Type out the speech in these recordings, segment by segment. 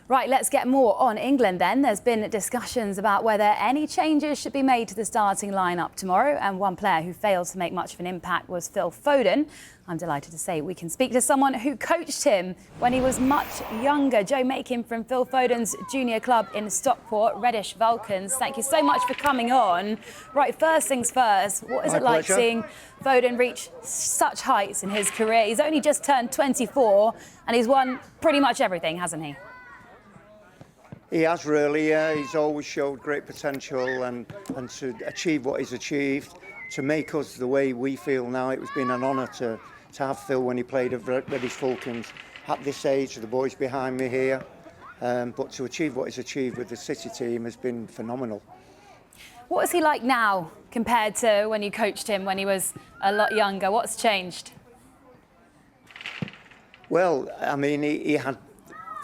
Right, let's get more on England then. There's been discussions about whether any changes should be made to the starting lineup tomorrow, and one player who failed to make much of an impact was Phil Foden. I'm delighted to say we can speak to someone who coached him when he was much younger. Joe Makin from Phil Foden's junior club in Stockport, Reddish Vulcans. Thank you so much for coming on. Right, first things first, what is it like seeing Foden reach such heights in his career? He's only just turned 24 and he's won pretty much everything, hasn't he? He has really, he's always showed great potential and to achieve what he's achieved, to make us the way we feel now. It's been an honour to have Phil when he played at Reddish Vulcans at this age, the boys behind me here. But to achieve what he's achieved with the City team has been phenomenal. What is he like now compared to when you coached him when he was a lot younger? What's changed? Well, I mean, he had,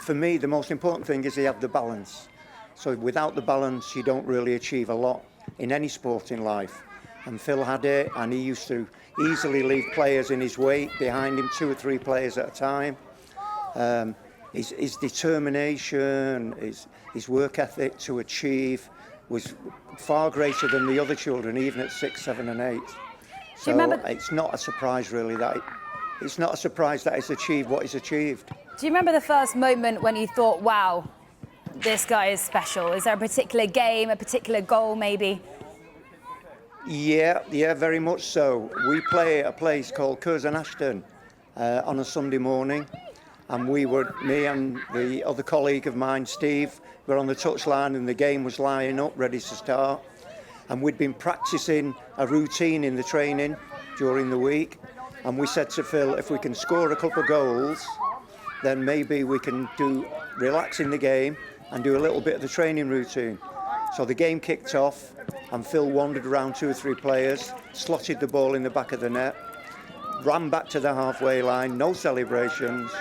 for me, the most important thing is he had the balance. So without the balance, you don't really achieve a lot in any sport in life. And Phil had it, and he used to easily leave players in his wake, behind him, 2 or 3 players at a time. His determination, his work ethic to achieve was far greater than the other children, even at 6, 7 and 8. So it's not a surprise really that he's achieved what he's achieved. Do you remember the first moment when you thought, wow, this guy is special? Is there a particular game, a particular goal maybe? Yeah, very much so. We play at a place called Curzon Ashton on a Sunday morning, and me and the other colleague of mine, Steve, were on the touchline and the game was lining up, ready to start. And we'd been practicing a routine in the training during the week, and we said to Phil, if we can score a couple of goals, then maybe we can relax in the game and do a little bit of the training routine. So the game kicked off and Phil wandered around 2 or 3 players, slotted the ball in the back of the net, ran back to the halfway line, no celebrations,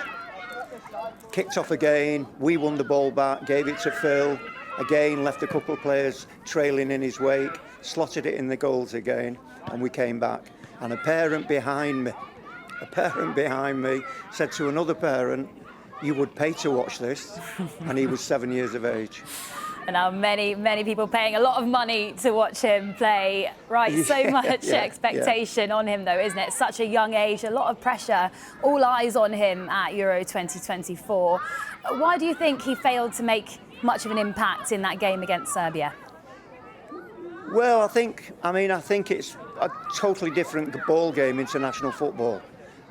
kicked off again, we won the ball back, gave it to Phil, again left a couple of players trailing in his wake, slotted it in the goals again, and we came back. And a parent behind me said to another parent, you would pay to watch this, and he was 7 years of age. And now many people paying a lot of money to watch him play. Right, so much expectation on him though, isn't it? Such a young age, a lot of pressure, all eyes on him at Euro 2024. Why do you think he failed to make much of an impact in that game against Serbia? Well, I think it's a totally different ball game, international football.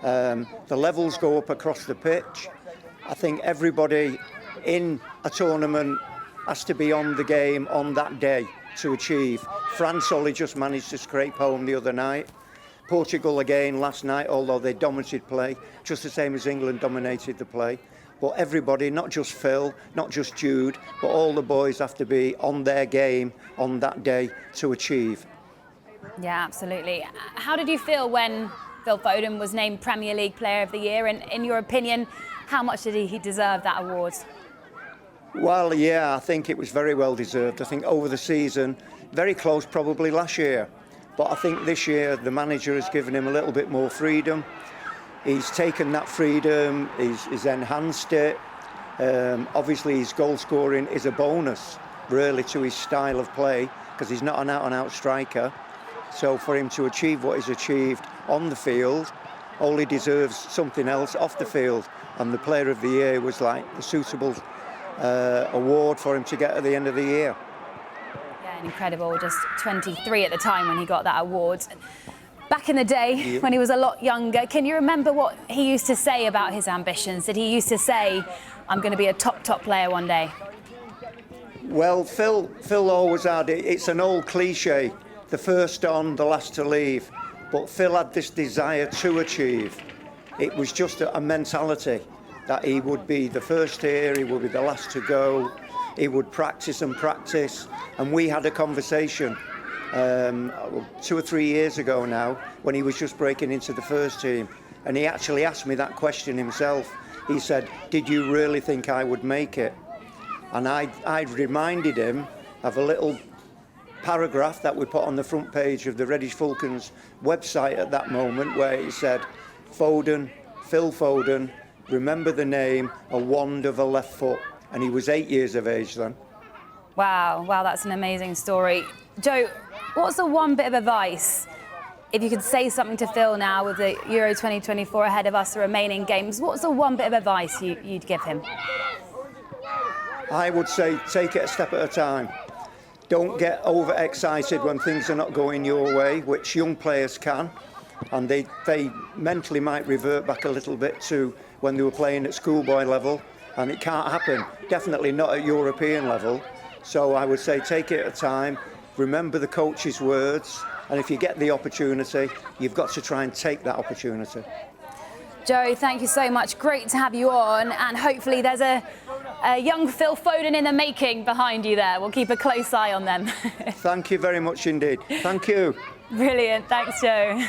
The levels go up across the pitch. I think everybody in a tournament has to be on the game on that day to achieve. France only just managed to scrape home the other night. Portugal again last night, although they dominated play, just the same as England dominated the play. But everybody, not just Phil, not just Jude, but all the boys have to be on their game on that day to achieve. Yeah, absolutely. How did you feel when Phil Foden was named Premier League Player of the Year? And in your opinion, how much did he deserve that award? Well, yeah, I think it was very well deserved. I think over the season, very close probably last year. But I think this year the manager has given him a little bit more freedom. He's taken that freedom, he's enhanced it. Obviously his goal scoring is a bonus really to his style of play because he's not an out-and-out striker. So for him to achieve what he's achieved on the field, only deserves something else off the field. And the Player of the Year was like the suitable award for him to get at the end of the year. Yeah, incredible. Just 23 at the time when he got that award. Back in the day, when he was a lot younger, can you remember what he used to say about his ambitions? Did he used to say, I'm going to be a top player one day? Well, Phil always had it. It's an old cliche, the first on, the last to leave. But Phil had this desire to achieve. It was just a mentality that he would be the first here, he would be the last to go, he would practice, and we had a conversation 2 or 3 years ago now when he was just breaking into the first team, and he actually asked me that question himself. He said, did you really think I would make it? And I reminded him of a little paragraph that we put on the front page of the Reddish Vulcans website at that moment where it said, Phil Foden, remember the name, a wand of a left foot. and he was 8 years of age then. Wow, that's an amazing story. Joe, what's the one bit of advice, if you could say something to Phil now with the Euro 2024 ahead of us, the remaining games, what's the one bit of advice you'd give him? I would say take it a step at a time. Don't get overexcited when things are not going your way, which young players can, and they mentally might revert back a little bit to when they were playing at schoolboy level, and it can't happen, definitely not at European level. So I would say take it at a time, remember the coach's words, and if you get the opportunity, you've got to try and take that opportunity. Joe, thank you so much. Great to have you on, and hopefully there's a young Phil Foden in the making behind you there. We'll keep a close eye on them. Thank you very much indeed. Thank you. Brilliant. Thanks, Joe.